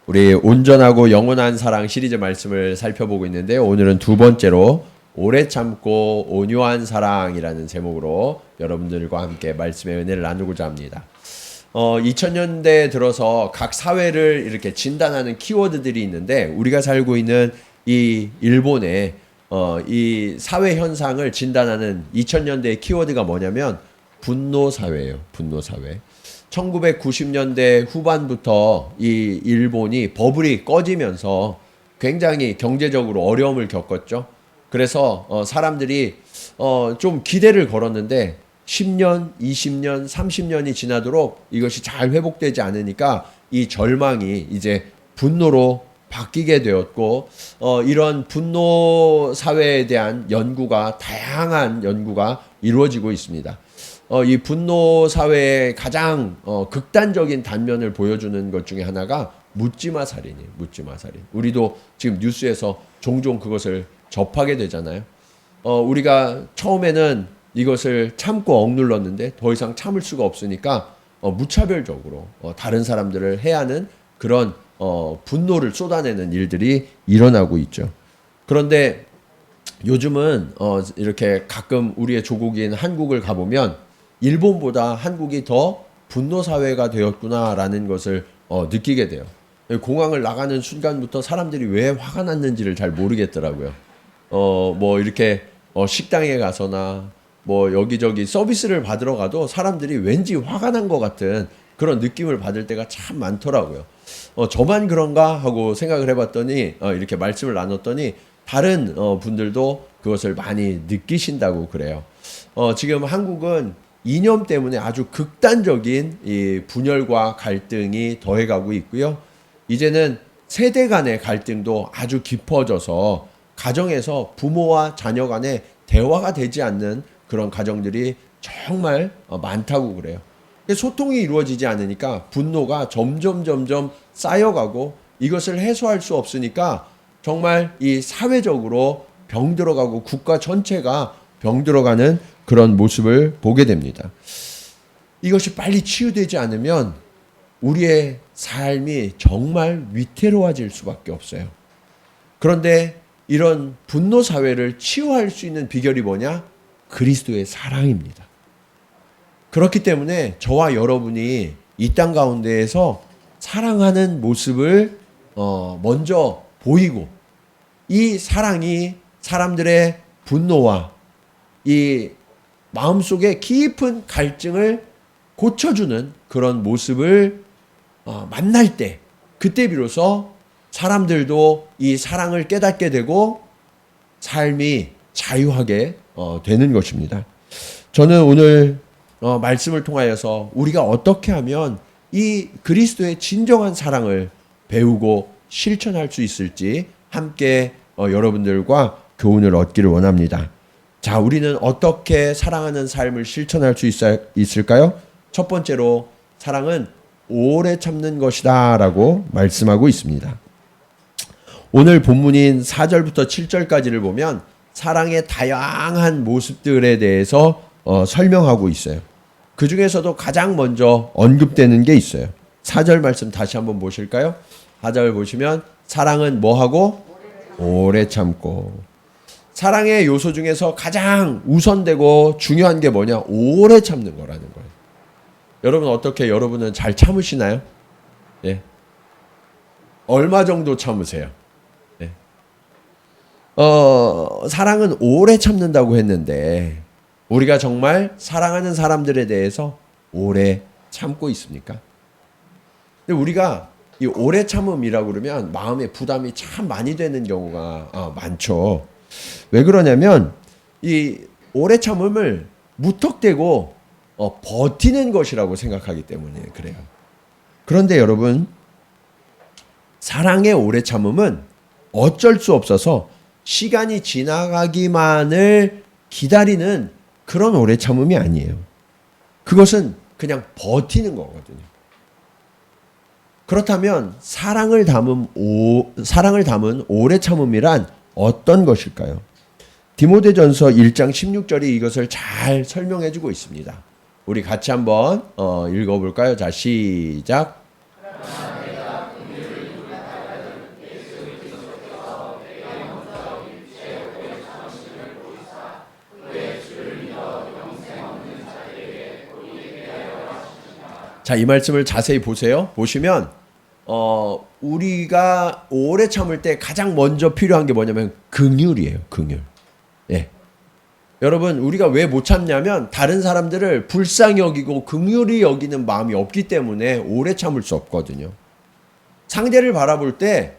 우리 온전하고 영원한 사랑 시리즈 말씀을 살펴보고 있는데, 오늘은 두 번째로 오래 참고 온유한 사랑이라는 제목으로 여러분들과 함께 말씀의 은혜를 나누고자 합니다. 2000년대 들어서 각 사회를 이렇게 진단하는 키워드들이 있는데, 우리가 살고 있는 이 일본의 이 사회 현상을 진단하는 2000년대의 키워드가 뭐냐면 분노 사회예요. 분노 사회. 1990년대 후반부터 이 일본이 버블이 꺼지면서 굉장히 경제적으로 어려움을 겪었죠. 그래서 사람들이 좀 기대를 걸었는데 10년, 20년, 30년이 지나도록 이것이 잘 회복되지 않으니까 이 절망이 이제 분노로 바뀌게 되었고, 이런 분노 사회에 대한 연구가, 다양한 연구가 이루어지고 있습니다. 이 분노 사회의 가장 극단적인 단면을 보여주는 것 중에 하나가 묻지마 살인이에요. 묻지마 살인. 우리도 지금 뉴스에서 종종 그것을 접하게 되잖아요. 우리가 처음에는 이것을 참고 억눌렀는데 더 이상 참을 수가 없으니까 무차별적으로 다른 사람들을 해하는 그런 분노를 쏟아내는 일들이 일어나고 있죠. 그런데 요즘은 이렇게 가끔 우리의 조국인 한국을 가보면 일본보다 한국이 더 분노 사회가 되었구나라는 것을 느끼게 돼요. 공항을 나가는 순간부터 사람들이 왜 화가 났는지를 잘 모르겠더라고요. 뭐 이렇게 식당에 가서나 뭐 여기저기 서비스를 받으러 가도 사람들이 왠지 화가 난 것 같은 그런 느낌을 받을 때가 참 많더라고요. 저만 그런가 하고 생각을 해봤더니 이렇게 말씀을 나눴더니 다른 분들도 그것을 많이 느끼신다고 그래요. 지금 한국은 이념 때문에 아주 극단적인 이 분열과 갈등이 더해가고 있고요. 이제는 세대 간의 갈등도 아주 깊어져서 가정에서 부모와 자녀 간에 대화가 되지 않는 그런 가정들이 정말 많다고 그래요. 소통이 이루어지지 않으니까 분노가 점점 쌓여가고, 이것을 해소할 수 없으니까 정말 이 사회적으로 병들어가고 국가 전체가 병들어가는 그런 모습을 보게 됩니다. 이것이 빨리 치유되지 않으면 우리의 삶이 정말 위태로워질 수밖에 없어요. 그런데 이런 분노 사회를 치유할 수 있는 비결이 뭐냐? 그리스도의 사랑입니다. 그렇기 때문에 저와 여러분이 이 땅 가운데에서 사랑하는 모습을 먼저 보이고, 이 사랑이 사람들의 분노와 이 마음속에 깊은 갈증을 고쳐주는 그런 모습을 만날 때, 그때 비로소 사람들도 이 사랑을 깨닫게 되고 삶이 자유하게 되는 것입니다. 저는 오늘 말씀을 통하여서 우리가 어떻게 하면 이 그리스도의 진정한 사랑을 배우고 실천할 수 있을지 함께 여러분들과 교훈을 얻기를 원합니다. 자, 우리는 어떻게 사랑하는 삶을 실천할 수 있을까요? 첫 번째로, 사랑은 오래 참는 것이다 라고 말씀하고 있습니다. 오늘 본문인 4절부터 7절까지를 보면 사랑의 다양한 모습들에 대해서 설명하고 있어요. 그 중에서도 가장 먼저 언급되는 게 있어요. 4절 말씀 다시 한번 보실까요? 4절 보시면 사랑은 뭐하고? 오래 참고. 사랑의 요소 중에서 가장 우선되고 중요한 게 뭐냐? 오래 참는 거라는 거예요. 여러분, 어떻게 여러분은 잘 참으시나요? 예. 얼마 정도 참으세요? 예. 사랑은 오래 참는다고 했는데 우리가 정말 사랑하는 사람들에 대해서 오래 참고 있습니까? 근데 우리가 이 오래 참음이라고 그러면 마음의 부담이 참 많이 되는 경우가 많죠. 왜 그러냐면 이 오래 참음을 무턱대고 버티는 것이라고 생각하기 때문에 그래요. 그런데 여러분, 사랑의 오래 참음은 어쩔 수 없어서 시간이 지나가기만을 기다리는 그런 오래 참음이 아니에요. 그것은 그냥 버티는 거거든요. 그렇다면 사랑을 담은 오래 참음이란 어떤 것일까요? 디모데전서 1장 16절이 이것을 잘 설명해 주고 있습니다. 우리 같이 한번 읽어볼까요? 자, 시작. 자, 이 말씀을 자세히 보세요. 보시면 우리가 오래 참을 때 가장 먼저 필요한 게 뭐냐면 긍휼이에요. 긍휼. 예. 여러분, 우리가 왜 못 참냐면 다른 사람들을 불쌍히 여기고 긍휼히 여기는 마음이 없기 때문에 오래 참을 수 없거든요. 상대를 바라볼 때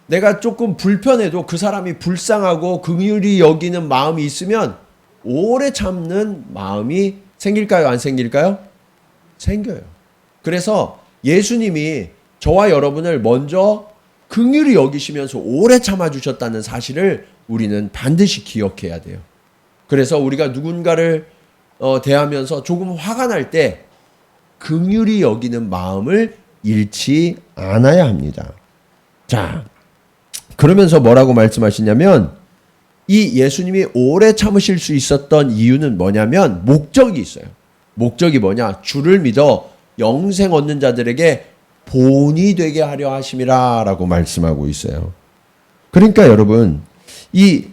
내가 조금 불편해도 그 사람이 불쌍하고 긍휼히 여기는 마음이 있으면 오래 참는 마음이 생길까요? 안 생길까요? 생겨요. 그래서 예수님이 저와 여러분을 먼저 긍휼히 여기시면서 오래 참아주셨다는 사실을 우리는 반드시 기억해야 돼요. 그래서 우리가 누군가를 대하면서 조금 화가 날 때 긍휼히 여기는 마음을 잃지 않아야 합니다. 자, 그러면서 뭐라고 말씀하시냐면 이 예수님이 오래 참으실 수 있었던 이유는 뭐냐면 목적이 있어요. 목적이 뭐냐? 주를 믿어 영생 얻는 자들에게 본이 되게 하려 하심이라 라고 말씀하고 있어요. 그러니까 여러분, 이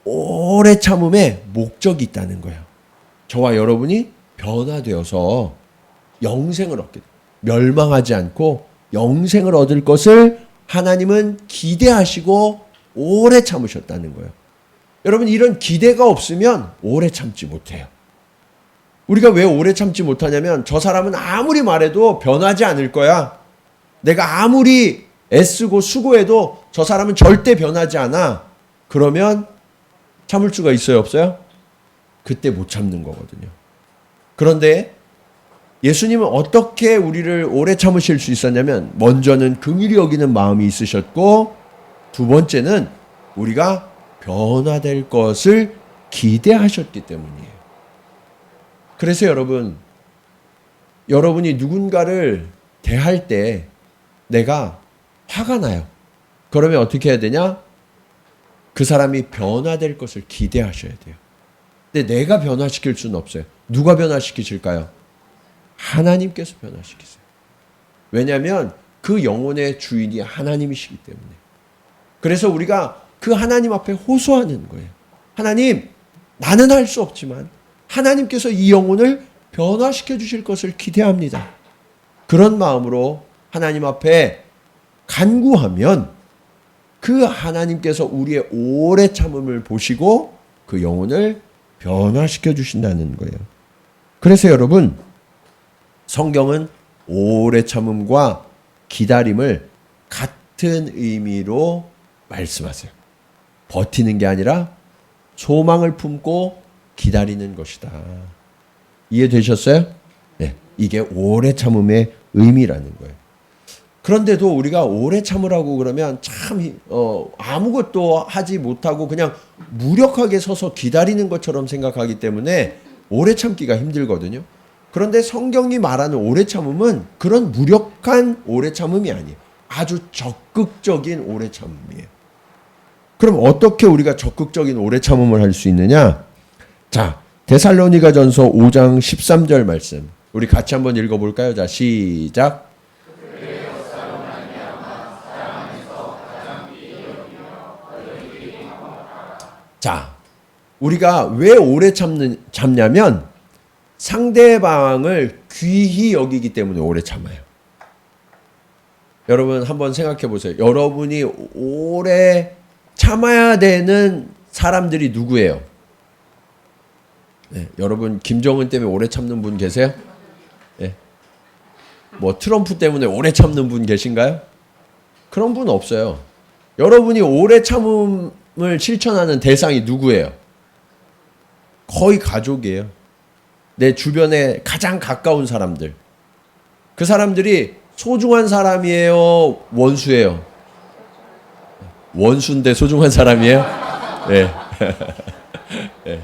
오래 참음에 목적이 있다는 거예요. 저와 여러분이 변화되어서 영생을 얻게 돼요. 멸망하지 않고 영생을 얻을 것을 하나님은 기대하시고 오래 참으셨다는 거예요. 여러분, 이런 기대가 없으면 오래 참지 못해요. 우리가 왜 오래 참지 못하냐면 저 사람은 아무리 말해도 변하지 않을 거야. 내가 아무리 애쓰고 수고해도 저 사람은 절대 변하지 않아. 그러면 참을 수가 있어요, 없어요? 그때 못 참는 거거든요. 그런데 예수님은 어떻게 우리를 오래 참으실 수 있었냐면 먼저는 긍휼히 여기는 마음이 있으셨고 두 번째는 우리가 변화될 것을 기대하셨기 때문이에요. 그래서 여러분이 누군가를 대할 때 내가 화가 나요. 그러면 어떻게 해야 되냐? 그 사람이 변화될 것을 기대하셔야 돼요. 근데 내가 변화시킬 수는 없어요. 누가 변화시키실까요? 하나님께서 변화시키세요. 왜냐하면 그 영혼의 주인이 하나님이시기 때문에. 그래서 우리가 그 하나님 앞에 호소하는 거예요. 하나님, 나는 할 수 없지만 하나님께서 이 영혼을 변화시켜 주실 것을 기대합니다. 그런 마음으로 하나님 앞에 간구하면 그 하나님께서 우리의 오래 참음을 보시고 그 영혼을 변화시켜 주신다는 거예요. 그래서 여러분, 성경은 오래 참음과 기다림을 같은 의미로 말씀하세요. 버티는 게 아니라 소망을 품고 기다리는 것이다. 이해되셨어요? 네, 이게 오래 참음의 의미라는 거예요. 그런데도 우리가 오래 참으라고 그러면 참 아무것도 하지 못하고 그냥 무력하게 서서 기다리는 것처럼 생각하기 때문에 오래 참기가 힘들거든요. 그런데 성경이 말하는 오래 참음은 그런 무력한 오래 참음이 아니에요. 아주 적극적인 오래 참음이에요. 그럼 어떻게 우리가 적극적인 오래 참음을 할 수 있느냐? 자, 데살로니가전서 5장 13절 말씀. 우리 같이 한번 읽어볼까요? 자, 시작. 자, 우리가 왜 오래 참냐면 상대방을 귀히 여기기 때문에 오래 참아요. 여러분 한번 생각해 보세요. 여러분이 오래 참아야 되는 사람들이 누구예요? 네, 여러분 김정은 때문에 오래 참는 분 계세요? 네. 뭐 트럼프 때문에 오래 참는 분 계신가요? 그런 분 없어요. 여러분이 오래 참음을 실천하는 대상이 누구예요? 거의 가족이에요. 내 주변에 가장 가까운 사람들. 그 사람들이 소중한 사람이에요? 원수예요? 원수인데 소중한 사람이에요? 네. 네.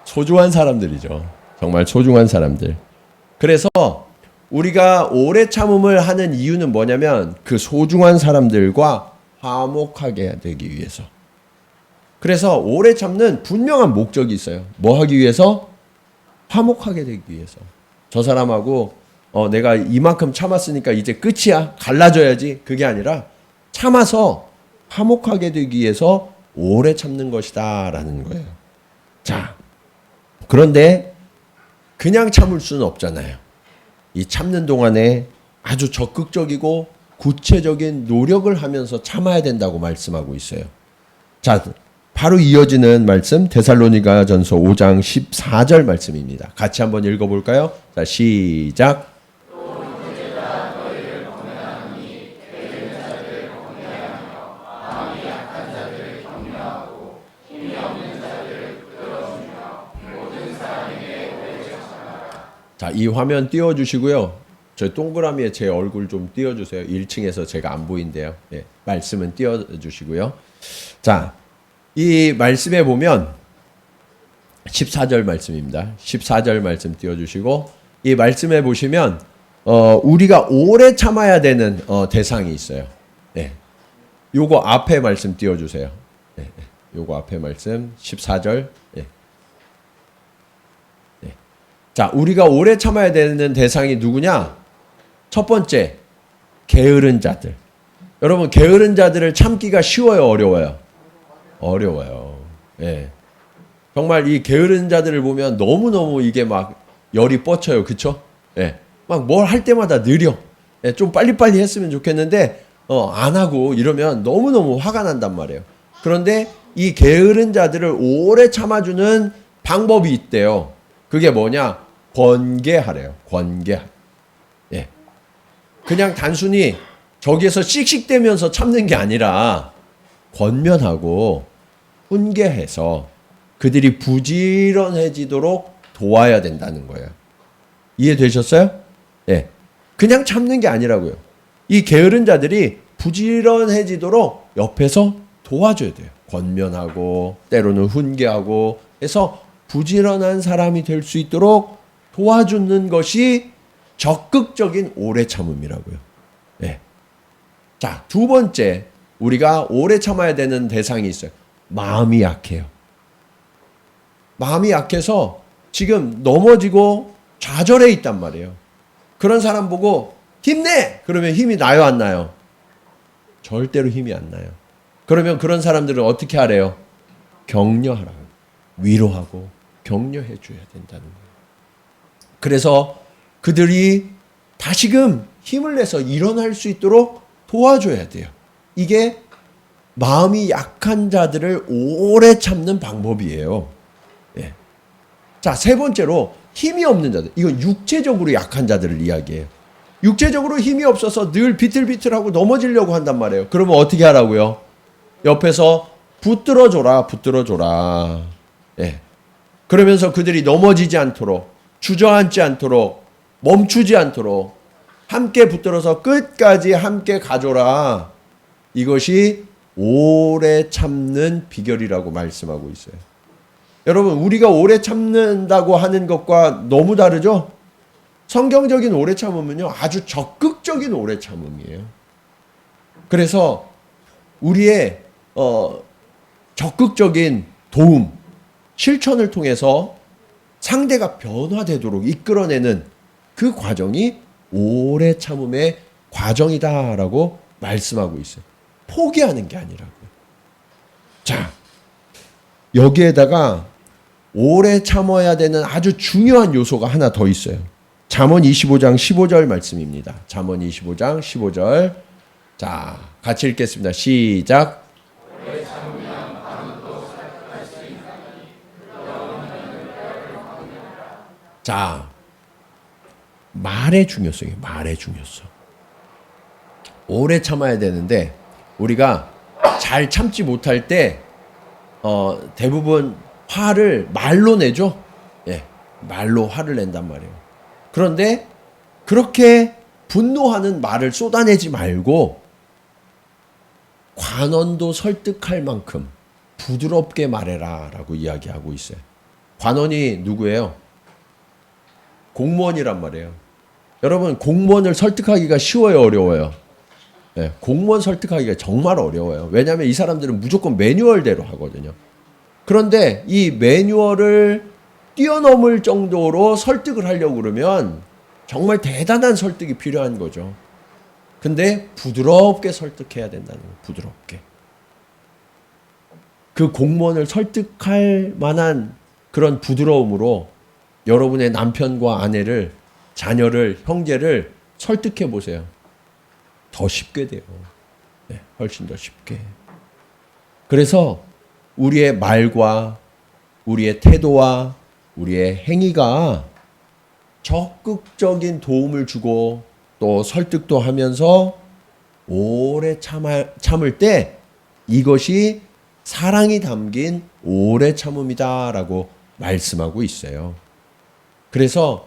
소중한 사람들이죠. 정말 소중한 사람들. 그래서 우리가 오래 참음을 하는 이유는 뭐냐면 그 소중한 사람들과 화목하게 되기 위해서. 그래서 오래 참는 분명한 목적이 있어요. 뭐 하기 위해서? 화목하게 되기 위해서. 저 사람하고 내가 이만큼 참았으니까 이제 끝이야. 갈라져야지. 그게 아니라 참아서 화목하게 되기 위해서 오래 참는 것이다 라는 거예요. 자, 그런데 그냥 참을 수는 없잖아요. 이 참는 동안에 아주 적극적이고 구체적인 노력을 하면서 참아야 된다고 말씀하고 있어요. 자, 바로 이어지는 말씀 데살로니가전서 5장 14절 말씀입니다. 같이 한번 읽어볼까요? 자, 시작. 자, 이 화면 띄워주시고요. 저 동그라미에 제 얼굴 좀 띄워주세요. 1층에서 제가 안 보인대요. 예, 말씀은 띄워주시고요. 자, 이 말씀에 보면 14절 말씀입니다. 14절 말씀 띄워주시고 이 말씀에 보시면 우리가 오래 참아야 되는 대상이 있어요. 예, 요거 앞에 말씀 띄워주세요. 예, 요거 앞에 말씀 14절. 예. 자, 우리가 오래 참아야 되는 대상이 누구냐? 첫 번째, 게으른 자들. 여러분, 게으른 자들을 참기가 쉬워요, 어려워요? 어려워요. 예. 정말 이 게으른 자들을 보면 너무너무 이게 막 열이 뻗쳐요. 그쵸? 예. 막 뭘 할 때마다 느려. 예. 좀 빨리빨리 했으면 좋겠는데, 안 하고 이러면 너무너무 화가 난단 말이에요. 그런데 이 게으른 자들을 오래 참아주는 방법이 있대요. 그게 뭐냐? 권계하래요. 권계. 예. 그냥 단순히 저기에서 씩씩대면서 참는 게 아니라 권면하고 훈계해서 그들이 부지런해지도록 도와야 된다는 거예요. 이해되셨어요? 예. 그냥 참는 게 아니라고요. 이 게으른 자들이 부지런해지도록 옆에서 도와줘야 돼요. 권면하고 때로는 훈계하고 해서 부지런한 사람이 될 수 있도록 도와주는 것이 적극적인 오래 참음이라고요. 네. 자, 두 번째, 우리가 오래 참아야 되는 대상이 있어요. 마음이 약해요. 마음이 약해서 지금 넘어지고 좌절해 있단 말이에요. 그런 사람 보고 힘내! 그러면 힘이 나요, 안 나요? 절대로 힘이 안 나요. 그러면 그런 사람들은 어떻게 하래요? 격려하라고. 위로하고 격려해 줘야 된다는 거예요. 그래서 그들이 다시금 힘을 내서 일어날 수 있도록 도와줘야 돼요. 이게 마음이 약한 자들을 오래 참는 방법이에요. 예. 자, 세 번째로 힘이 없는 자들. 이건 육체적으로 약한 자들을 이야기해요. 육체적으로 힘이 없어서 늘 비틀비틀하고 넘어지려고 한단 말이에요. 그러면 어떻게 하라고요? 옆에서 붙들어줘라, 붙들어줘라. 예. 그러면서 그들이 넘어지지 않도록, 주저앉지 않도록, 멈추지 않도록 함께 붙들어서 끝까지 함께 가줘라. 이것이 오래 참는 비결이라고 말씀하고 있어요. 여러분, 우리가 오래 참는다고 하는 것과 너무 다르죠? 성경적인 오래 참음은요, 아주 적극적인 오래 참음이에요. 그래서 우리의 적극적인 도움, 실천을 통해서 상대가 변화되도록 이끌어내는 그 과정이 오래 참음의 과정이다라고 말씀하고 있어요. 포기하는 게 아니라고요. 자, 여기에다가 오래 참아야 되는 아주 중요한 요소가 하나 더 있어요. 잠언 25장 15절 말씀입니다. 잠언 25장 15절. 자, 같이 읽겠습니다. 시작. 자, 말의 중요성이에요. 말의 중요성. 오래 참아야 되는데 우리가 잘 참지 못할 때 대부분 화를 말로 내죠. 예, 말로 화를 낸단 말이에요. 그런데 그렇게 분노하는 말을 쏟아내지 말고 관원도 설득할 만큼 부드럽게 말해라 라고 이야기하고 있어요. 관원이 누구예요? 공무원이란 말이에요. 여러분, 공무원을 설득하기가 쉬워요, 어려워요? 네, 공무원 설득하기가 정말 어려워요. 왜냐하면 이 사람들은 무조건 매뉴얼대로 하거든요. 그런데 이 매뉴얼을 뛰어넘을 정도로 설득을 하려고 그러면 정말 대단한 설득이 필요한 거죠. 근데 부드럽게 설득해야 된다는 거예요. 부드럽게. 그 공무원을 설득할 만한 그런 부드러움으로 여러분의 남편과 아내를, 자녀를, 형제를 설득해 보세요. 더 쉽게 돼요. 네, 훨씬 더 쉽게. 그래서 우리의 말과 우리의 태도와 우리의 행위가 적극적인 도움을 주고 또 설득도 하면서 오래 참을 때 이것이 사랑이 담긴 오래 참음이다라고 말씀하고 있어요. 그래서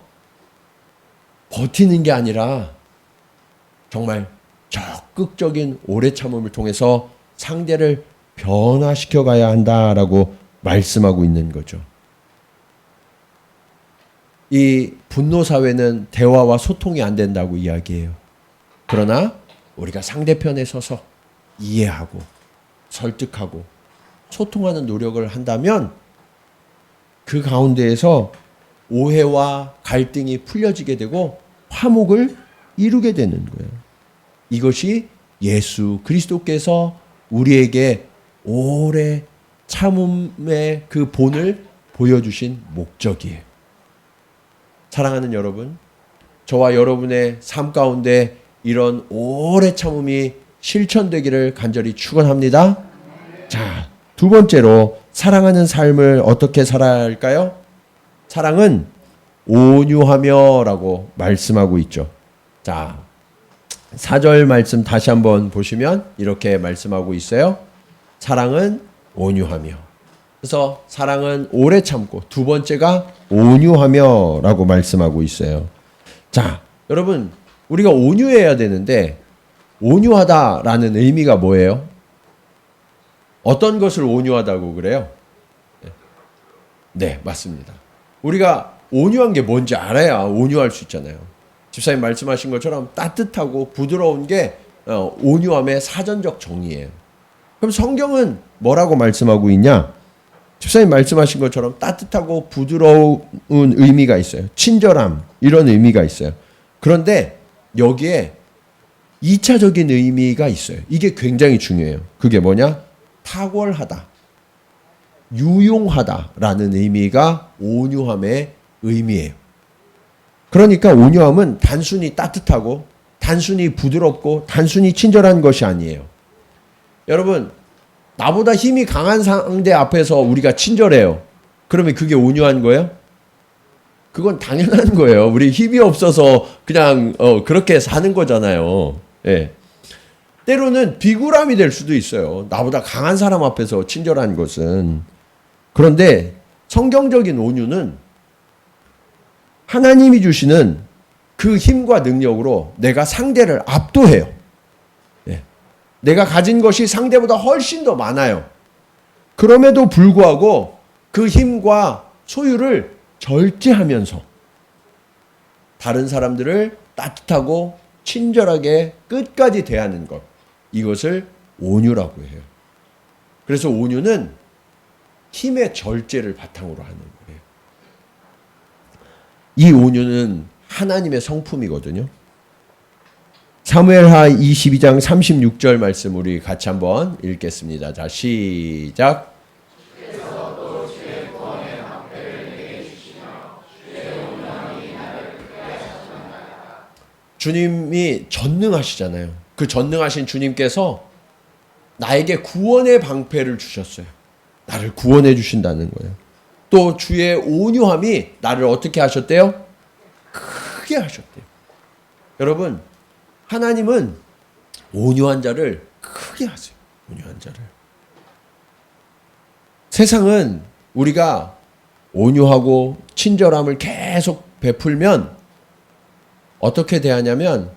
버티는 게 아니라 정말 적극적인 오래 참음을 통해서 상대를 변화시켜 가야 한다라고 말씀하고 있는 거죠. 이 분노 사회는 대화와 소통이 안 된다고 이야기해요. 그러나 우리가 상대편에 서서 이해하고 설득하고 소통하는 노력을 한다면 그 가운데에서 오해와 갈등이 풀려지게 되고 화목을 이루게 되는 거예요. 이것이 예수 그리스도께서 우리에게 오래 참음의 그 본을 보여주신 목적이에요. 사랑하는 여러분, 저와 여러분의 삶 가운데 이런 오래 참음이 실천되기를 간절히 축원합니다. 자, 두 번째로 사랑하는 삶을 어떻게 살아야 할까요? 사랑은 온유하며라고 말씀하고 있죠. 자, 4절 말씀 다시 한번 보시면 이렇게 말씀하고 있어요. 사랑은 온유하며. 그래서 사랑은 오래 참고, 두 번째가 온유하며라고 말씀하고 있어요. 자, 여러분, 우리가 온유해야 되는데 온유하다라는 의미가 뭐예요? 어떤 것을 온유하다고 그래요? 네, 맞습니다. 우리가 온유한 게 뭔지 알아야 온유할 수 있잖아요. 집사님 말씀하신 것처럼 따뜻하고 부드러운 게 온유함의 사전적 정의예요. 그럼 성경은 뭐라고 말씀하고 있냐? 집사님 말씀하신 것처럼 따뜻하고 부드러운 의미가 있어요. 친절함, 이런 의미가 있어요. 그런데 여기에 2차적인 의미가 있어요. 이게 굉장히 중요해요. 그게 뭐냐? 탁월하다, 유용하다라는 의미가 온유함의 의미예요. 그러니까 온유함은 단순히 따뜻하고 단순히 부드럽고 단순히 친절한 것이 아니에요. 여러분, 나보다 힘이 강한 상대 앞에서 우리가 친절해요. 그러면 그게 온유한 거예요? 그건 당연한 거예요. 우리 힘이 없어서 그냥 그렇게 사는 거잖아요. 예. 때로는 비굴함이 될 수도 있어요. 나보다 강한 사람 앞에서 친절한 것은. 그런데 성경적인 온유는 하나님이 주시는 그 힘과 능력으로 내가 상대를 압도해요. 예. 내가 가진 것이 상대보다 훨씬 더 많아요. 그럼에도 불구하고 그 힘과 소유를 절제하면서 다른 사람들을 따뜻하고 친절하게 끝까지 대하는 것, 이것을 온유라고 해요. 그래서 온유는 힘의 절제를 바탕으로 하는 거예요. 이 온유는 하나님의 성품이거든요. 사무엘하 22장 36절 말씀 우리 같이 한번 읽겠습니다. 자, 시작. 주님이 전능하시잖아요. 그 전능하신 주님께서 나에게 구원의 방패를 주셨어요. 나를 구원해 주신다는 거예요. 또 주의 온유함이 나를 어떻게 하셨대요? 크게 하셨대요. 여러분, 하나님은 온유한 자를 크게 하세요. 온유한 자를. 세상은 우리가 온유하고 친절함을 계속 베풀면 어떻게 대하냐면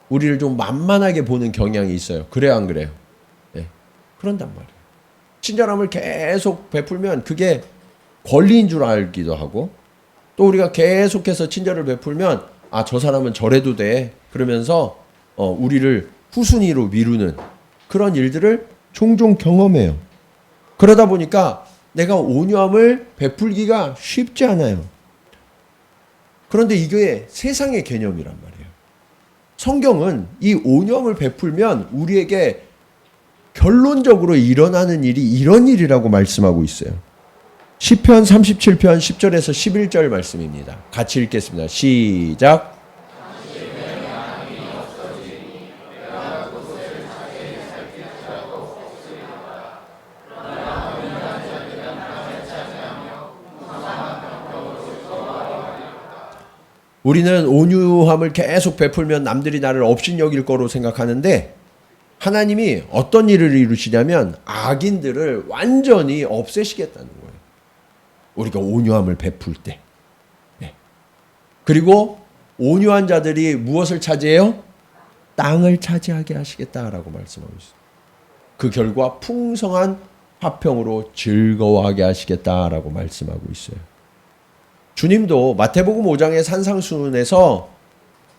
우리를 좀 만만하게 보는 경향이 있어요. 그래요, 안 그래요? 네. 그런단 말이에요. 친절함을 계속 베풀면 그게 권리인 줄 알기도 하고, 또 우리가 계속해서 친절을 베풀면 아, 저 사람은 저래도 돼. 그러면서 우리를 후순위로 미루는 그런 일들을 종종 경험해요. 그러다 보니까 내가 온유함을 베풀기가 쉽지 않아요. 그런데 이게 세상의 개념이란 말이에요. 성경은 이 온유함을 베풀면 우리에게 결론적으로 일어나는 일이 이런 일이라고 말씀하고 있어요. 시편 37편 10절에서 11절 말씀입니다. 같이 읽겠습니다. 시작. 우리는 온유함을 계속 베풀면 남들이 나를 업신여길 거로 생각하는데 하나님이 어떤 일을 이루시냐면 악인들을 완전히 없애시겠다는 거예요. 우리가 온유함을 베풀 때. 네. 그리고 온유한 자들이 무엇을 차지해요? 땅을 차지하게 하시겠다라고 말씀하고 있어요. 그 결과 풍성한 화평으로 즐거워하게 하시겠다라고 말씀하고 있어요. 주님도 마태복음 5장의 산상수훈에서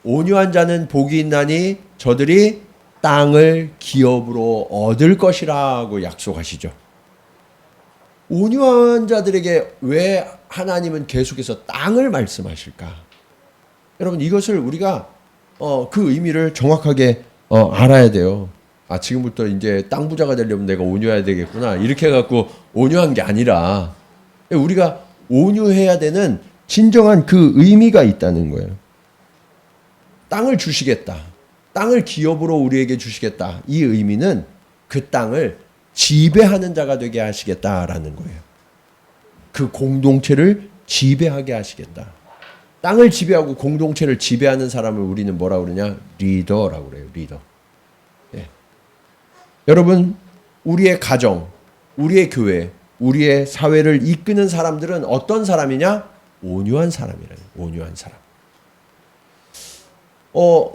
온유한 자는 복이 있나니 저들이 땅을 기업으로 얻을 것이라고 약속하시죠. 온유한 자들에게 왜 하나님은 계속해서 땅을 말씀하실까? 여러분 이것을 우리가 그 의미를 정확하게 알아야 돼요. 아 지금부터 이제 땅 부자가 되려면 내가 온유해야 되겠구나 이렇게 해갖고 온유한 게 아니라 우리가 온유해야 되는 진정한 그 의미가 있다는 거예요. 땅을 주시겠다. 땅을 기업으로 우리에게 주시겠다. 이 의미는 그 땅을 지배하는 자가 되게 하시겠다라는 거예요. 그 공동체를 지배하게 하시겠다. 땅을 지배하고 공동체를 지배하는 사람을 우리는 뭐라 그러냐? 리더라고 그래요. 리더. 네. 여러분, 우리의 가정, 우리의 교회, 우리의 사회를 이끄는 사람들은 어떤 사람이냐? 온유한 사람이라는 온유한 사람.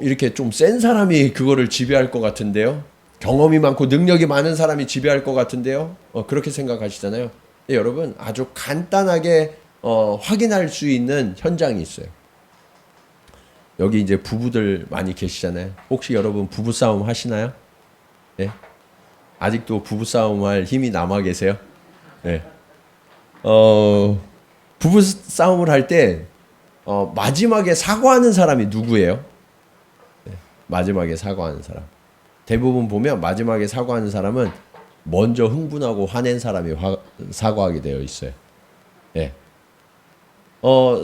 이렇게 좀 센 사람이 그거를 지배할 것 같은데요. 경험이 많고 능력이 많은 사람이 지배할 것 같은데요. 그렇게 생각하시잖아요. 네, 여러분 아주 간단하게 확인할 수 있는 현장이 있어요. 여기 이제 부부들 많이 계시잖아요. 혹시 여러분 부부싸움 하시나요? 네? 아직도 부부싸움 할 힘이 남아 계세요? 네. 부부싸움을 할 때 마지막에 사과하는 사람이 누구예요? 네, 마지막에 사과하는 사람. 대부분 보면 마지막에 사과하는 사람은 먼저 흥분하고 화낸 사람이 사과하게 되어 있어요. 네.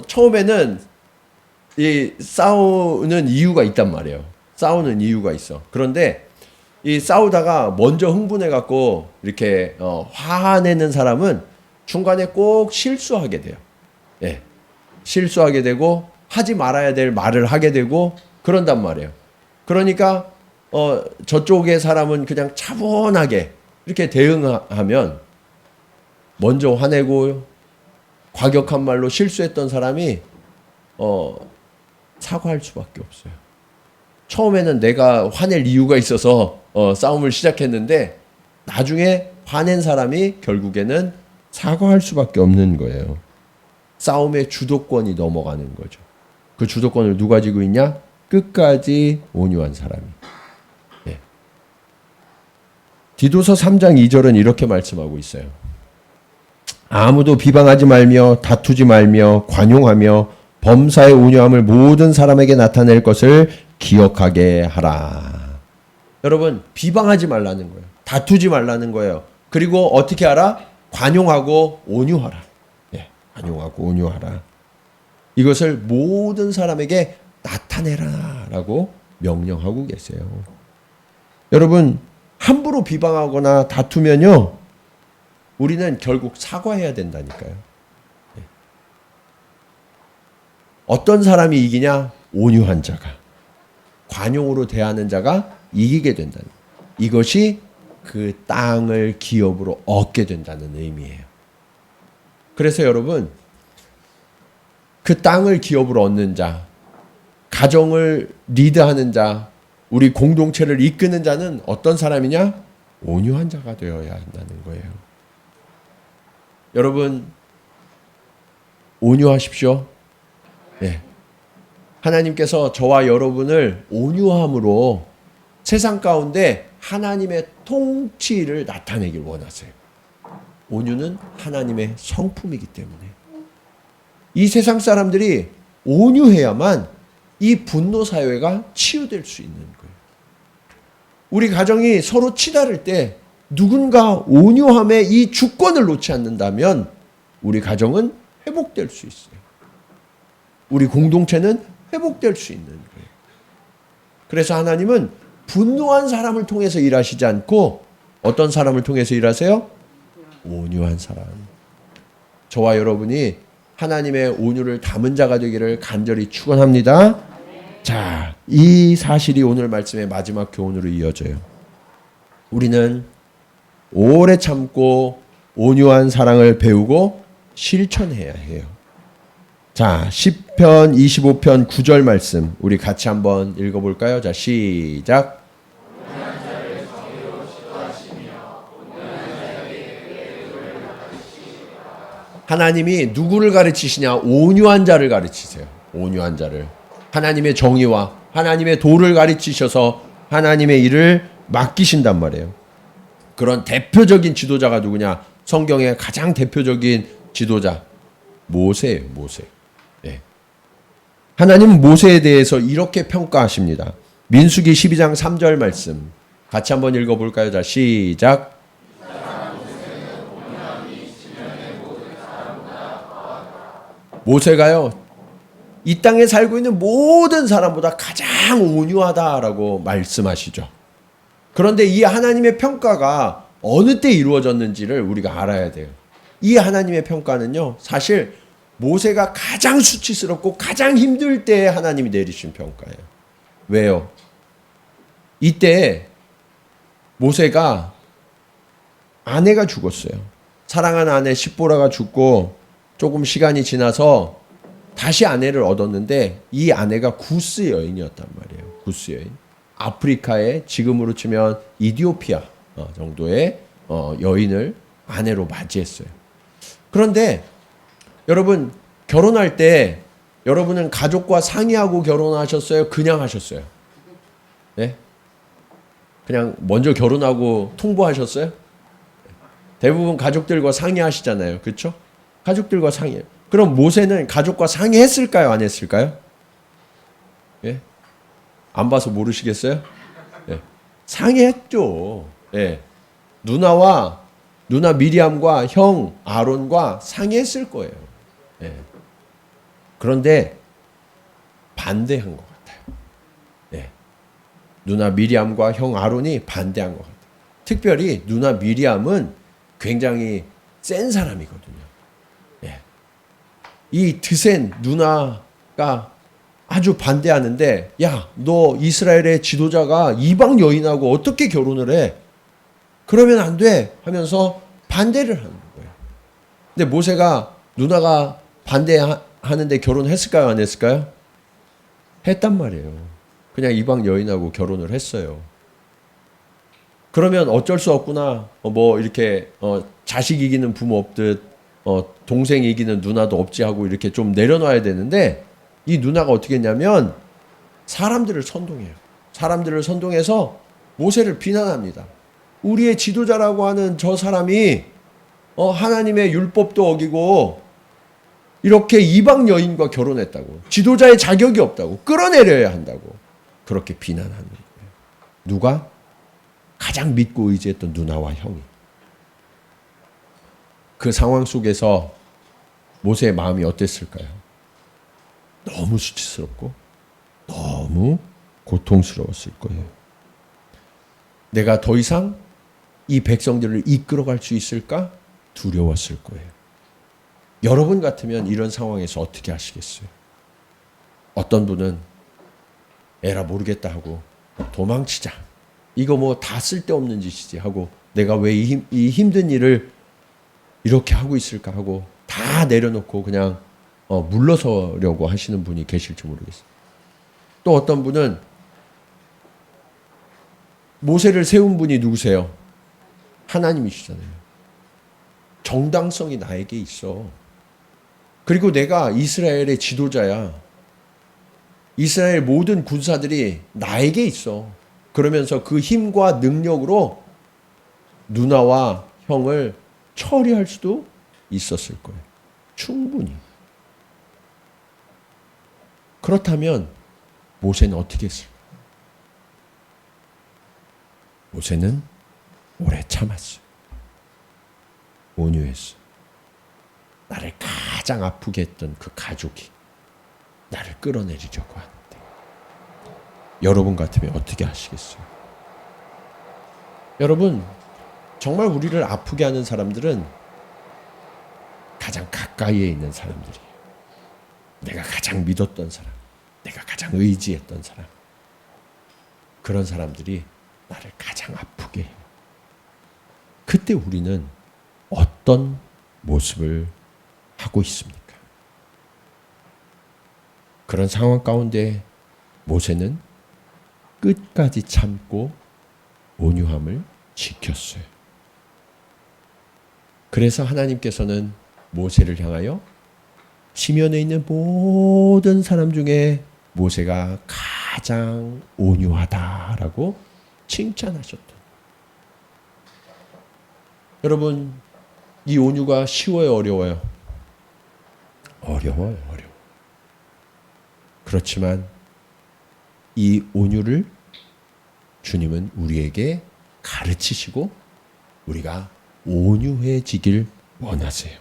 처음에는 이 싸우는 이유가 있단 말이에요. 싸우는 이유가 있어. 그런데 이 싸우다가 먼저 흥분해 갖고 이렇게 화내는 사람은 중간에 꼭 실수하게 돼요. 예. 실수하게 되고 하지 말아야 될 말을 하게 되고 그런단 말이에요. 그러니까 저쪽의 사람은 그냥 차분하게 이렇게 대응하면 먼저 화내고 과격한 말로 실수했던 사람이 사과할 수밖에 없어요. 처음에는 내가 화낼 이유가 있어서 싸움을 시작했는데 나중에 화낸 사람이 결국에는 사과할 수밖에 없는 거예요. 싸움의 주도권이 넘어가는 거죠. 그 주도권을 누가 쥐고 있냐? 끝까지 온유한 사람이. 네. 디도서 3장 2절은 이렇게 말씀하고 있어요. 아무도 비방하지 말며 다투지 말며 관용하며 범사의 온유함을 모든 사람에게 나타낼 것을 기억하게 하라. 여러분 비방하지 말라는 거예요. 다투지 말라는 거예요. 그리고 어떻게 하라? 관용하고 온유하라. 예, 관용하고 온유하라. 이것을 모든 사람에게 나타내라라고 명령하고 계세요. 여러분 함부로 비방하거나 다투면요 우리는 결국 사과해야 된다니까요. 예. 어떤 사람이 이기냐? 온유한 자가. 관용으로 대하는 자가 이기게 된다는 거예요. 이것이 그 땅을 기업으로 얻게 된다는 의미예요. 그래서 여러분 그 땅을 기업으로 얻는 자, 가정을 리드하는 자, 우리 공동체를 이끄는 자는 어떤 사람이냐? 온유한 자가 되어야 한다는 거예요. 여러분 온유하십시오. 네. 하나님께서 저와 여러분을 온유함으로 세상 가운데 하나님의 통치를 나타내길 원하세요. 온유는 하나님의 성품이기 때문에 이 세상 사람들이 온유해야만 이 분노 사회가 치유될 수 있는 거예요. 우리 가정이 서로 치달을 때 누군가 온유함의 이 주권을 놓지 않는다면 우리 가정은 회복될 수 있어요. 우리 공동체는 회복될 수 있는 거예요. 그래서 하나님은 분노한 사람을 통해서 일하시지 않고 어떤 사람을 통해서 일하세요? 온유한 사람. 저와 여러분이 하나님의 온유를 담은 자가 되기를 간절히 축원합니다. 자, 이 사실이 오늘 말씀의 마지막 교훈으로 이어져요. 우리는 오래 참고 온유한 사랑을 배우고 실천해야 해요. 자, 시편 25편 9절 말씀 우리 같이 한번 읽어볼까요? 자, 시작. 하나님이 누구를 가르치시냐? 온유한 자를 가르치세요. 온유한 자를. 하나님의 정의와 하나님의 도를 가르치셔서 하나님의 일을 맡기신단 말이에요. 그런 대표적인 지도자가 누구냐? 성경의 가장 대표적인 지도자 모세예요. 모세. 네. 하나님은 모세에 대해서 이렇게 평가하십니다. 민수기 12장 3절 말씀 같이 한번 읽어볼까요? 자, 시작. 모세가요, 이 땅에 살고 있는 모든 사람보다 가장 온유하다라고 말씀하시죠. 그런데 이 하나님의 평가가 어느 때 이루어졌는지를 우리가 알아야 돼요. 이 하나님의 평가는요, 사실 모세가 가장 수치스럽고 가장 힘들 때 하나님이 내리신 평가예요. 왜요? 이때 모세가 아내가 죽었어요. 사랑하는 아내 십보라가 죽고 조금 시간이 지나서 다시 아내를 얻었는데 이 아내가 구스 여인이었단 말이에요. 구스 여인. 아프리카의 지금으로 치면 이디오피아 정도의 여인을 아내로 맞이했어요. 그런데 여러분 결혼할 때 여러분은 가족과 상의하고 결혼하셨어요? 그냥 하셨어요? 네? 그냥 먼저 결혼하고 통보하셨어요? 대부분 가족들과 상의하시잖아요. 그렇죠? 가족들과 상의해요. 그럼 모세는 가족과 상의했을까요? 안 했을까요? 예? 안 봐서 모르시겠어요? 예. 상의했죠. 예. 누나 미리암과 형 아론과 상의했을 거예요. 예. 그런데 반대한 것 같아요. 예. 누나 미리암과 형 아론이 반대한 것 같아요. 특별히 누나 미리암은 굉장히 센 사람이거든요. 예. 이 드센 누나가 아주 반대하는데, 야, 너 이스라엘의 지도자가 이방 여인하고 어떻게 결혼을 해? 그러면 안 돼 하면서 반대를 하는 거예요. 근데 모세가 누나가 반대하는데 결혼했을까요? 안 했을까요? 했단 말이에요. 그냥 이방 여인하고 결혼을 했어요. 그러면 어쩔 수 없구나. 이렇게 자식 이기는 부모 없듯 동생 이기는 누나도 없지 하고 이렇게 좀 내려놔야 되는데, 이 누나가 어떻게 했냐면 사람들을 선동해요. 사람들을 선동해서 모세를 비난합니다. 우리의 지도자라고 하는 저 사람이 하나님의 율법도 어기고 이렇게 이방 여인과 결혼했다고, 지도자의 자격이 없다고, 끌어내려야 한다고 그렇게 비난하는 거예요. 누가? 가장 믿고 의지했던 누나와 형이. 그 상황 속에서 모세의 마음이 어땠을까요? 너무 수치스럽고 너무 고통스러웠을 거예요. 내가 더 이상 이 백성들을 이끌어갈 수 있을까? 두려웠을 거예요. 여러분 같으면 이런 상황에서 어떻게 하시겠어요? 어떤 분은 에라 모르겠다 하고 도망치자. 이거 다 쓸데없는 짓이지 하고, 내가 왜 이 힘든 일을 이렇게 하고 있을까 하고 다 내려놓고 그냥 물러서려고 하시는 분이 계실지 모르겠어요. 또 어떤 분은 모세를 세운 분이 누구세요? 하나님이시잖아요. 정당성이 나에게 있어. 그리고 내가 이스라엘의 지도자야. 이스라엘 모든 군사들이 나에게 있어. 그러면서 그 힘과 능력으로 누나와 형을 처리할 수도 있었을 거예요. 충분히. 그렇다면 모세는 어떻게 했을까? 모세는 오래 참았어요. 온유했어요. 나를 가장 아프게 했던 그 가족이 나를 끌어내리려고 하는데 여러분 같으면 어떻게 하시겠어요? 여러분, 정말 우리를 아프게 하는 사람들은 가장 가까이에 있는 사람들이에요. 내가 가장 믿었던 사람, 내가 가장 의지했던 사람, 그런 사람들이 나를 가장 아프게 해요. 그때 우리는 어떤 모습을 하고 있습니까? 그런 상황 가운데 모세는 끝까지 참고 온유함을 지켰어요. 그래서 하나님께서는 모세를 향하여 시면에 있는 모든 사람 중에 모세가 가장 온유하다라고 칭찬하셨던. 여러분, 이 온유가 쉬워요, 어려워요? 어려워요. 그렇지만 이 온유를 주님은 우리에게 가르치시고 우리가 온유해지길 원하세요.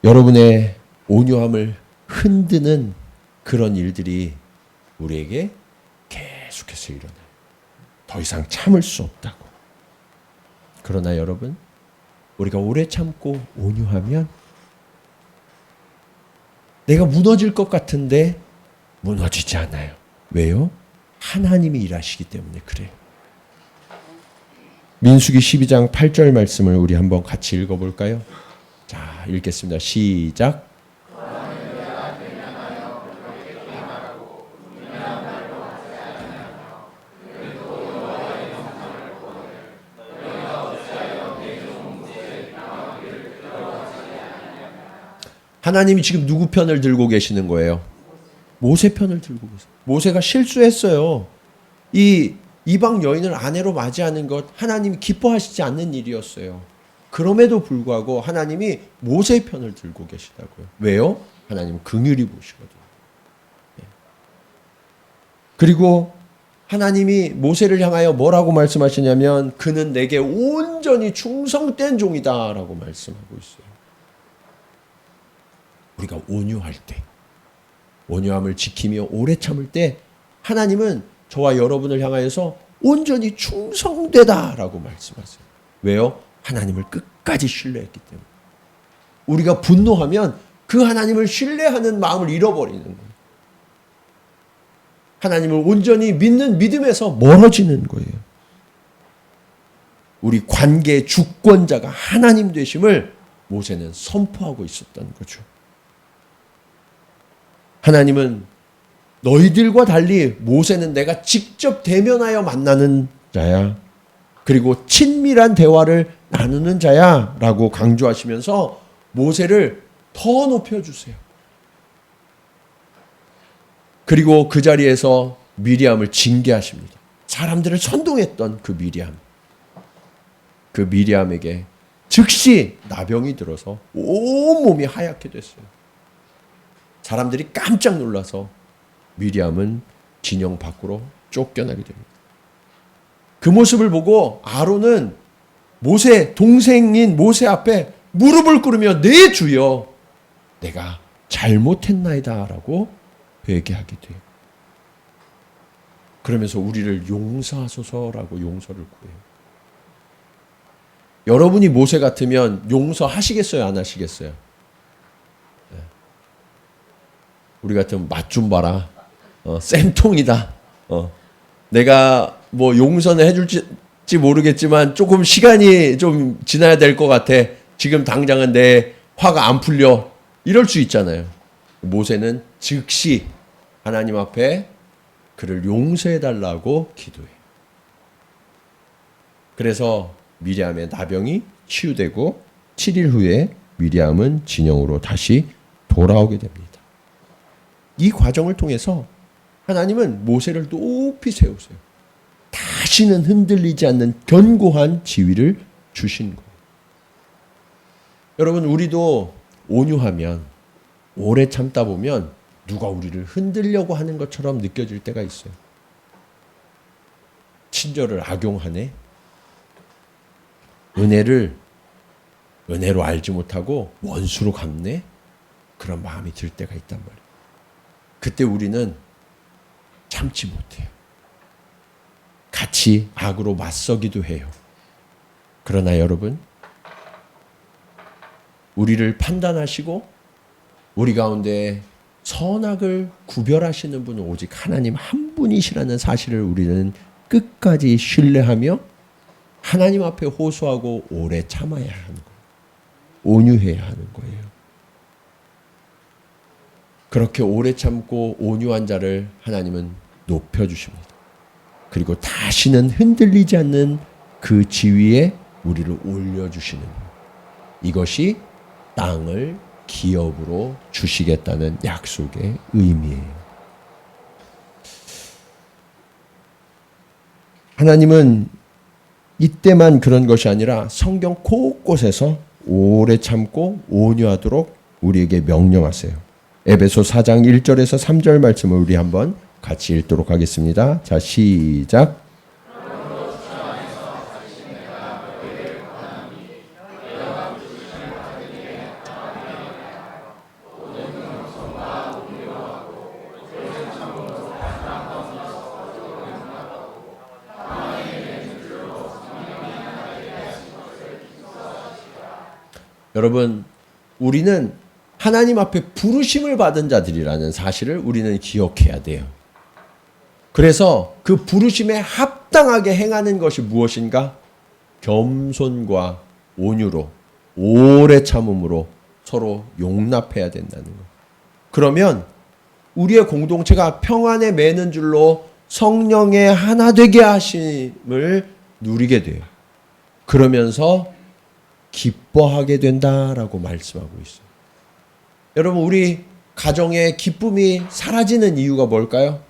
여러분의 온유함을 흔드는 그런 일들이 우리에게 계속해서 일어나요. 더 이상 참을 수 없다고. 그러나 여러분, 우리가 오래 참고 온유하면 내가 무너질 것 같은데 무너지지 않아요. 왜요? 하나님이 일하시기 때문에 그래요. 민수기 12장 8절 말씀을 우리 한번 같이 읽어볼까요? 자, 읽겠습니다. 시작. 하나님이 지금 누구 편을 들고 계시는 거예요? 모세 편을 들고 계세요. 모세가 실수했어요. 이 이방 여인을 아내로 맞이하는 것 하나님이 기뻐하시지 않는 일이었어요. 그럼에도 불구하고 하나님이 모세 편을 들고 계시다고요. 왜요? 하나님은 긍휼히 보시거든요. 그리고 하나님이 모세를 향하여 뭐라고 말씀하시냐면 그는 내게 온전히 충성된 종이다라고 말씀하고 있어요. 우리가 온유할 때, 온유함을 지키며 오래 참을 때 하나님은 저와 여러분을 향하여서 온전히 충성되다라고 말씀하세요. 왜요? 하나님을 끝까지 신뢰했기 때문에. 우리가 분노하면 그 하나님을 신뢰하는 마음을 잃어버리는 거예요. 하나님을 온전히 믿는 믿음에서 멀어지는 거예요. 우리 관계의 주권자가 하나님 되심을 모세는 선포하고 있었던 거죠. 하나님은 너희들과 달리 모세는 내가 직접 대면하여 만나는 자야. 그리고 친밀한 대화를 나누는 자야 라고 강조하시면서 모세를 더 높여주세요. 그리고 그 자리에서 미리암을 징계하십니다. 사람들을 선동했던 그 미리암. 그 미리암에게 즉시 나병이 들어서 온몸이 하얗게 됐어요. 사람들이 깜짝 놀라서 미리암은 진영 밖으로 쫓겨나게 됩니다. 그 모습을 보고 아론은 모세 동생인 모세 앞에 무릎을 꿇으며 내 주여 내가 잘못했나이다 라고 회개하게 돼요. 그러면서 우리를 용서하소서라고 용서를 구해요. 여러분이 모세 같으면 용서하시겠어요? 안 하시겠어요? 우리 같으면 맛 좀 봐라. 쌤통이다. 내가 뭐 용서는 해줄지 모르겠지만 조금 시간이 좀 지나야 될 것 같아. 지금 당장은 내 화가 안 풀려. 이럴 수 있잖아요. 모세는 즉시 하나님 앞에 그를 용서해달라고 기도해요. 그래서 미리암의 나병이 치유되고 7일 후에 미리암은 진영으로 다시 돌아오게 됩니다. 이 과정을 통해서 하나님은 모세를 높이 세우세요. 다시는 흔들리지 않는 견고한 지위를 주신 거예요. 여러분, 우리도 온유하면, 오래 참다 보면 누가 우리를 흔들려고 하는 것처럼 느껴질 때가 있어요. 친절을 악용하네. 은혜로 알지 못하고 원수로 갚네. 그런 마음이 들 때가 있단 말이에요. 그때 우리는 참지 못해요. 같이 악으로 맞서기도 해요. 그러나 여러분, 우리를 판단하시고 우리 가운데 선악을 구별하시는 분은 오직 하나님 한 분이시라는 사실을 우리는 끝까지 신뢰하며 하나님 앞에 호소하고 오래 참아야 하는 거예요. 온유해야 하는 거예요. 그렇게 오래 참고 온유한 자를 하나님은 높여주십니다. 그리고 다시는 흔들리지 않는 그 지위에 우리를 올려주시는 거예요. 이것이 땅을 기업으로 주시겠다는 약속의 의미예요. 하나님은 이때만 그런 것이 아니라 성경 곳곳에서 오래 참고 온유하도록 우리에게 명령하세요. 에베소 4장 1절에서 3절 말씀을 우리 한번 같이 읽도록 하겠습니다. 자, 시작. 여러분, 우리는 하나님 앞에 부르심을 받은 자들이라는 사실을 우리는 기억해야 돼요. 그래서 그 부르심에 합당하게 행하는 것이 무엇인가? 겸손과 온유로, 오래 참음으로 서로 용납해야 된다는 것. 그러면 우리의 공동체가 평안에 매는 줄로 성령의 하나 되게 하심을 누리게 돼요. 그러면서 기뻐하게 된다라고 말씀하고 있어요. 여러분, 우리 가정의 기쁨이 사라지는 이유가 뭘까요?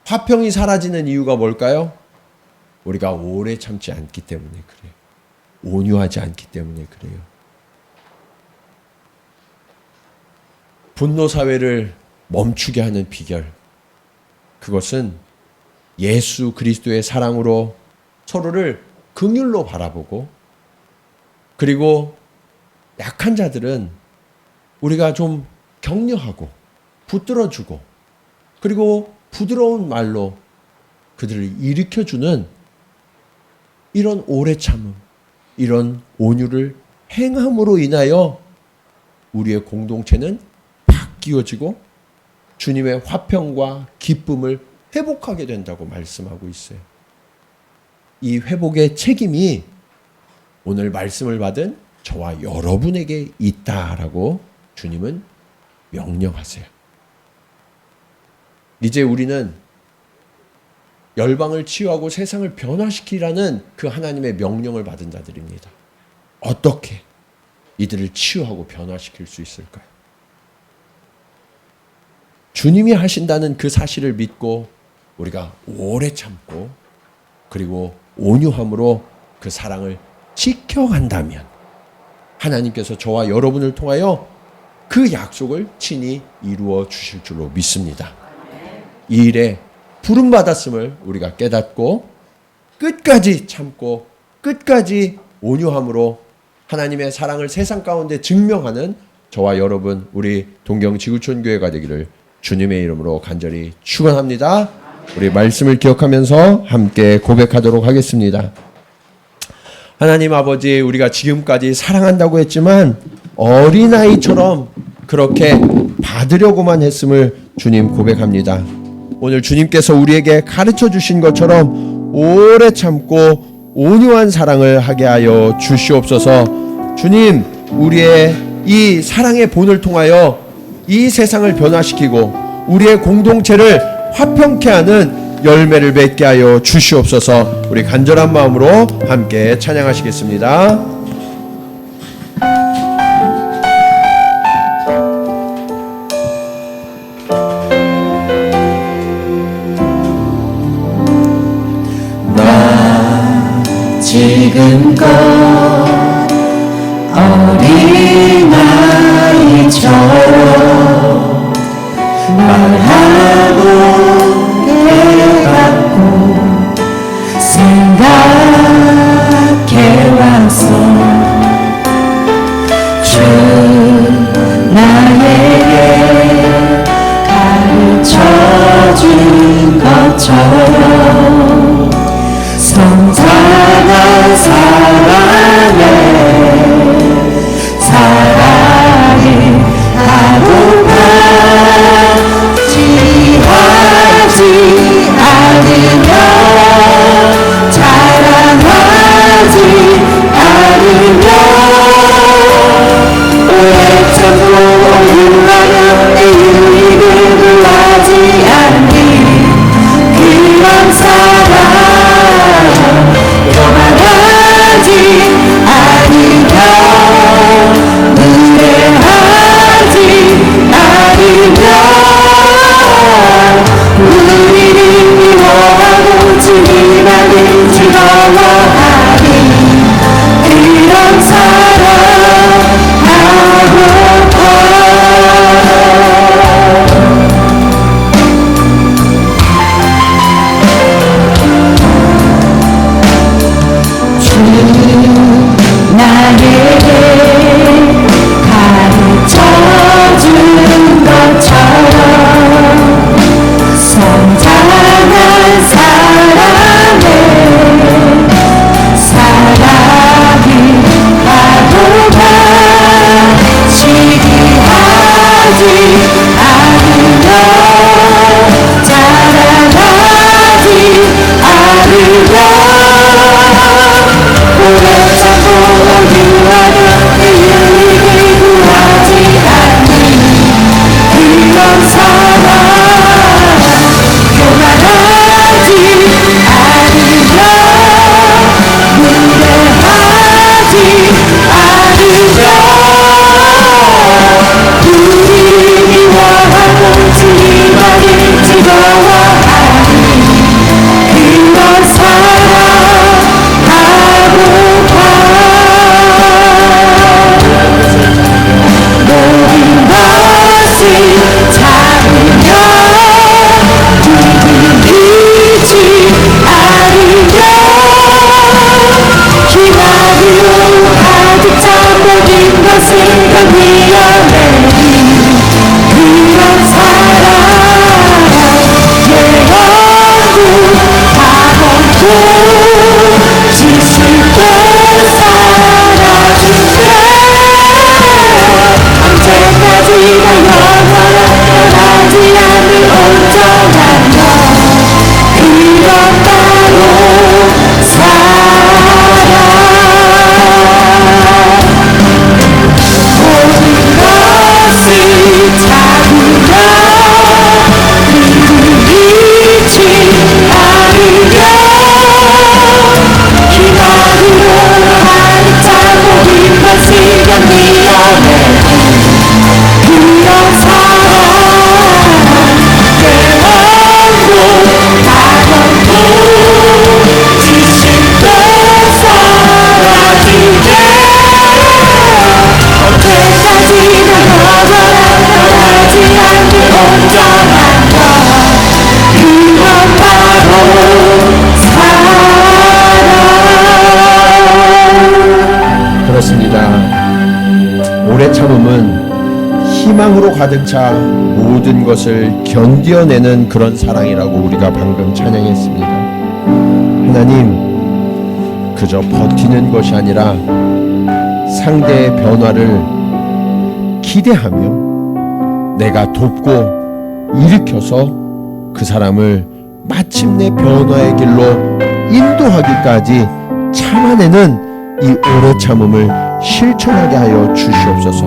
화평이 사라지는 이유가 뭘까요? 우리가 오래 참지 않기 때문에 그래요. 온유하지 않기 때문에 그래요. 분노 사회를 멈추게 하는 비결, 그것은 예수 그리스도의 사랑으로 서로를 긍휼로 바라보고, 그리고 약한 자들은 우리가 좀 격려하고 붙들어주고, 그리고 부드러운 말로 그들을 일으켜주는 이런 오래 참음, 이런 온유를 행함으로 인하여 우리의 공동체는 바뀌어지고 주님의 화평과 기쁨을 회복하게 된다고 말씀하고 있어요. 이 회복의 책임이 오늘 말씀을 받은 저와 여러분에게 있다라고 주님은 명령하세요. 이제 우리는 열방을 치유하고 세상을 변화시키라는 그 하나님의 명령을 받은 자들입니다. 어떻게 이들을 치유하고 변화시킬 수 있을까요? 주님이 하신다는 그 사실을 믿고 우리가 오래 참고 그리고 온유함으로 그 사랑을 지켜간다면 하나님께서 저와 여러분을 통하여 그 약속을 친히 이루어 주실 줄로 믿습니다. 이 일에 부름받았음을 우리가 깨닫고 끝까지 참고 끝까지 온유함으로 하나님의 사랑을 세상 가운데 증명하는 저와 여러분, 우리 동경지구촌교회가 되기를 주님의 이름으로 간절히 축원합니다. 우리 말씀을 기억하면서 함께 고백하도록 하겠습니다. 하나님 아버지, 우리가 지금까지 사랑한다고 했지만 어린아이처럼 그렇게 받으려고만 했음을 주님 고백합니다. 오늘 주님께서 우리에게 가르쳐 주신 것처럼 오래 참고 온유한 사랑을 하게 하여 주시옵소서. 주님, 우리의 이 사랑의 본을 통하여 이 세상을 변화시키고 우리의 공동체를 화평케 하는 열매를 맺게 하여 주시옵소서. 우리 간절한 마음으로 함께 찬양하시겠습니다. 나 지금 지금껏 어린아이처럼 말하고 깨닫고 생각해왔어. 주 나에게 가르쳐준 것처럼 성장한 사랑에 사랑이 하고파 지하지 않으며 자랑하지 않으며 오래 참고 온유하며 내 유익을 구하지 않니 그런 사랑 교만하지 않으며 무례하지 않으며 우리를 미워하고 주님만을 즐거워하니 그런 사랑 하고파. 주 나에게 가르쳐준 것처럼 성장한 사랑에 사랑이 하고파 시기하지 않으며 자랑하지 않으며 오래 참고 온유하며 내 유익을 구하지 않니 그런 사랑 교만하지 않으며 무례하지 않으며 우리를 미워하고 주님만을 즐거워하니 그런 사랑 하고파. 모든 것을 참으며 두드리지 않으며 희망으로 가득 찬 모든 것을 견디어내니 그런 사랑 예언도 다먹고 지식도 사라지네 언제까지나 영원한 변하지 않는 온전한 너 그것 바로 사랑. 모든 것을 참으며 두드리지 않으며 희망으로 가득 찬 모든 것을 견디어내니 그런 사랑 깨어도 다먹고 지식도 사라지네 언제까지나 영원한 변하지 않는 온전한 너 그건 바로 사랑. 그렇습니다. 오래 참음은 희망으로 가득 차 모든 것을 견뎌내는 그런 사랑이라고 우리가 방금 찬양했습니다. 하나님, 그저 버티는 것이 아니라 상대의 변화를 기대하며 내가 돕고 일으켜서 그 사람을 마침내 변화의 길로 인도하기까지 참아내는 이 오래 참음을 실천하게 하여 주시옵소서.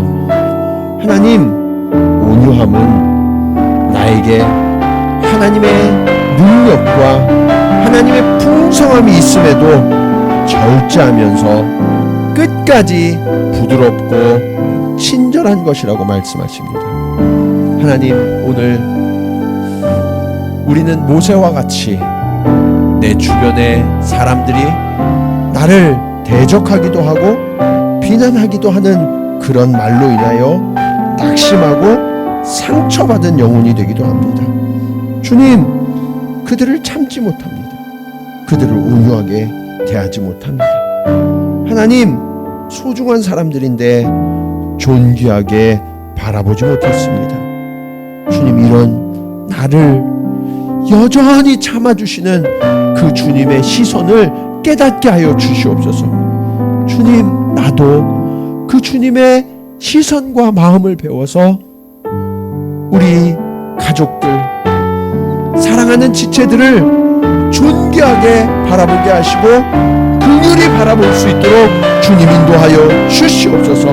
하나님, 온유함은 나에게 하나님의 능력과 하나님의 풍성함이 있음에도 절제하면서 끝까지 부드럽고 친절한 것이라고 말씀하십니다. 하나님, 오늘 우리는 모세와 같이 내 주변의 사람들이 나를 대적하기도 하고 비난하기도 하는 그런 말로 인하여 낙심하고 상처받은 영혼이 되기도 합니다. 주님, 그들을 참지 못합니다. 그들을 온유하게 대하지 못합니다. 하나님, 소중한 사람들인데 존귀하게 바라보지 못했습니다. 주님, 이런 나를 여전히 참아주시는 그 주님의 시선을 깨닫게 하여 주시옵소서. 주님, 나도 그 주님의 시선과 마음을 배워서 우리 가족들, 사랑하는 지체들을 존귀하게 바라보게 하시고 긍휼히 바라볼 수 있도록 주님 인도하여 주시옵소서.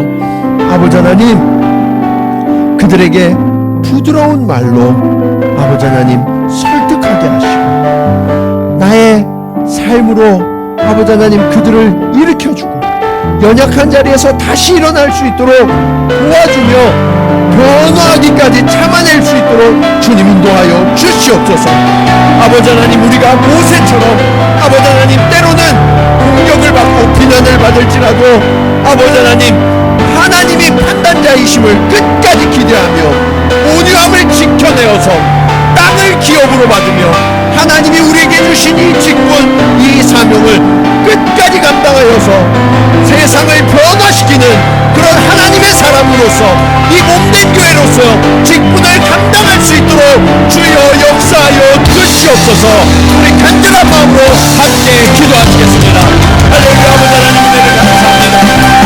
아버지 하나님, 그들에게 부드러운 말로 아버지 하나님 설득하게 하시고 나의 삶으로 아버지 하나님 그들을 일으켜주고 연약한 자리에서 다시 일어날 수 있도록 도와주며 변화하기까지 참아낼 수 있도록 주님 인도하여 주시옵소서. 아버지 하나님, 우리가 모세처럼 아버지 하나님 때로는 공격을 받고 비난을 받을지라도 아버지 하나님, 하나님이 판단자이심을 끝까지 기대하며 온유함을 지켜내어서 땅을 기업으로 받으며 하나님이 우리에게 주신 이 직분, 이 사명을 끝까지 감당하여서 세상을 변화시키는 그런 하나님의 사람으로서 이 몸된 교회로서 직분을 감당할 수 있도록 주여 역사하여 주시옵소서. 우리 간절한 마음으로 함께 기도하시겠습니다. 할렐루야. 아버지 하나님, 은혜를 감사합니다.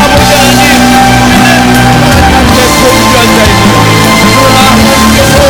아버지 하나님, 우리는 하나님 앞에 소중한 자입니다. 그러나 하나님께서 우리를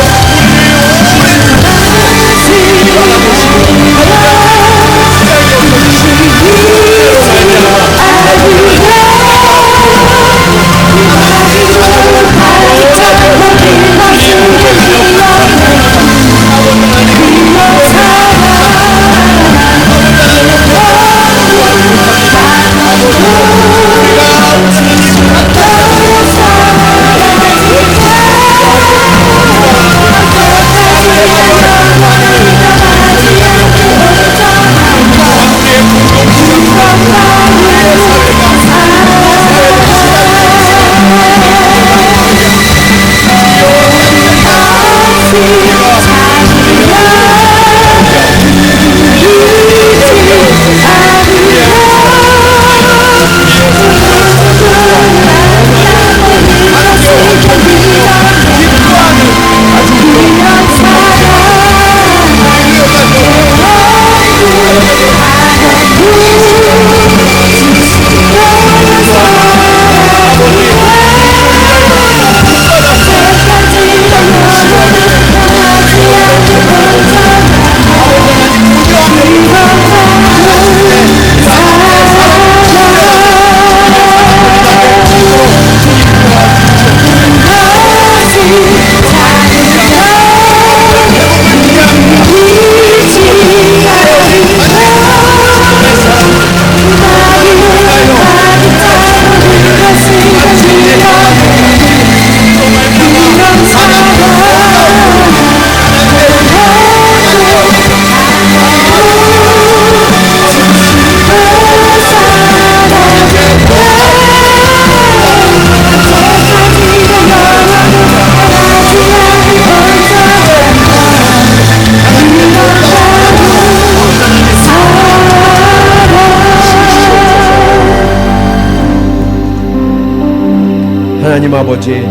오래 바라보시고 하나님 아버지,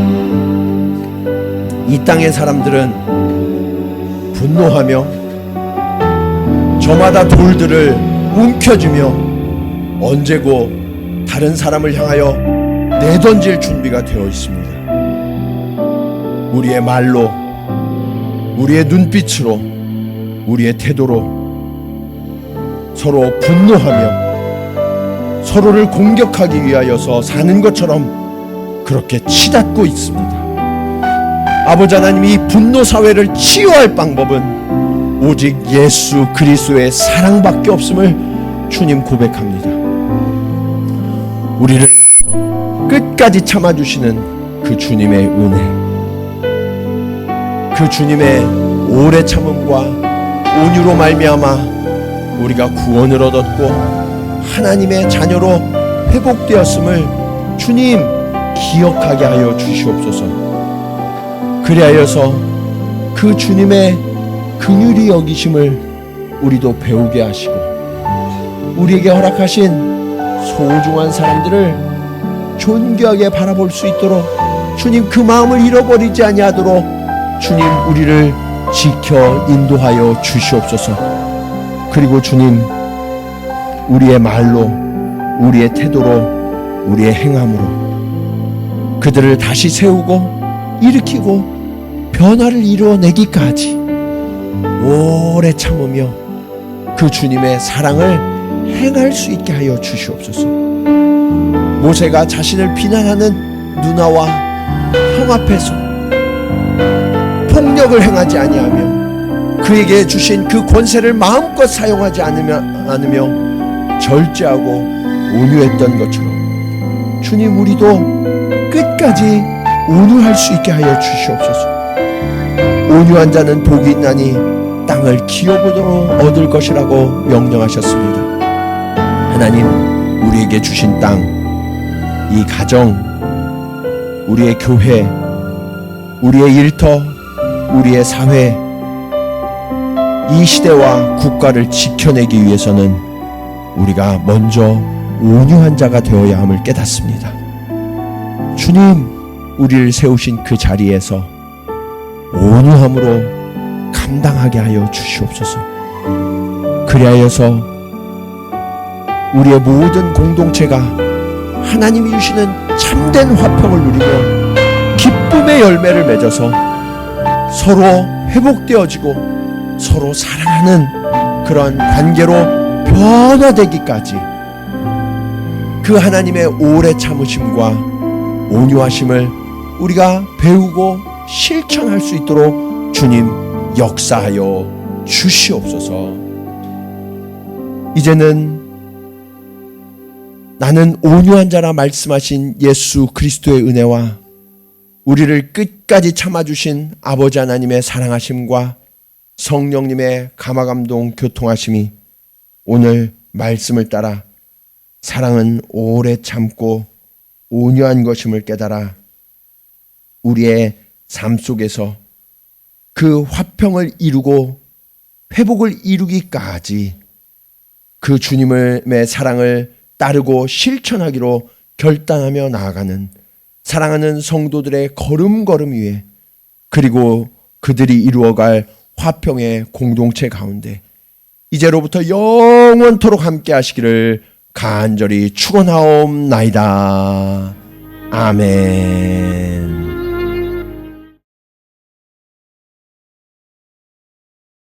이 땅의 사람들은 분노하며 저마다 돌들을 움켜쥐며 언제고 다른 사람을 향하여 내던질 준비가 되어 있습니다. 우리의 말로, 우리의 눈빛으로, 우리의 태도로 서로 분노하며 서로를 공격하기 위하여서 사는 것처럼 그렇게 치닫고 있습니다. 아버지 하나님, 이 분노 사회를 치유할 방법은 오직 예수 그리스도의 사랑밖에 없음을 주님 고백합니다. 우리를 끝까지 참아주시는 그 주님의 은혜, 그 주님의 오래 참음과 온유로 말미암아 우리가 구원을 얻었고 하나님의 자녀로 회복되었음을 주님 기억하게 하여 주시옵소서. 그리하여서 그 주님의 긍휼히 여기심을 우리도 배우게 하시고 우리에게 허락하신 소중한 사람들을 존귀하게 바라볼 수 있도록 주님 그 마음을 잃어버리지 아니하도록 주님 우리를 지켜 인도하여 주시옵소서. 그리고 주님 우리의 말로 우리의 태도로 우리의 행함으로 그들을 다시 세우고 일으키고 변화를 이루어내기까지 오래 참으며 그 주님의 사랑을 행할 수 있게 하여 주시옵소서. 모세가 자신을 비난하는 누나와 형 앞에서 폭력을 행하지 아니하며 그에게 주신 그 권세를 마음껏 사용하지 않으며 절제하고 온유했던 것처럼 주님 우리도 끝까지 온유할 수 있게 하여 주시옵소서. 온유한 자는 복이 있나니 땅을 기업으로 얻을 것이라고 명령하셨습니다. 하나님 우리에게 주신 땅, 이 가정, 우리의 교회, 우리의 일터, 우리의 사회, 이 시대와 국가를 지켜내기 위해서는 우리가 먼저 온유한 자가 되어야 함을 깨닫습니다. 주님 우리를 세우신 그 자리에서 온유함으로 감당하게 하여 주시옵소서. 그리하여서 우리의 모든 공동체가 하나님이 주시는 참된 화평을 누리며 기쁨의 열매를 맺어서 서로 회복되어지고 서로 사랑하는 그런 관계로 변화되기까지 그 하나님의 오래 참으심과 온유하심을 우리가 배우고 실천할 수 있도록 주님 역사하여 주시옵소서. 이제는 나는 온유한 자라 말씀하신 예수 그리스도의 은혜와 우리를 끝까지 참아주신 아버지 하나님의 사랑하심과 성령님의 감화감동 교통하심이 오늘 말씀을 따라 사랑은 오래 참고 온유한 것임을 깨달아 우리의 삶 속에서 그 화평을 이루고 회복을 이루기까지 그 주님의 사랑을 따르고 실천하기로 결단하며 나아가는 사랑하는 성도들의 걸음걸음 위에 그리고 그들이 이루어갈 화평의 공동체 가운데 이제로부터 영원토록 함께 하시기를 간절히 축원하옵나이다. 아멘.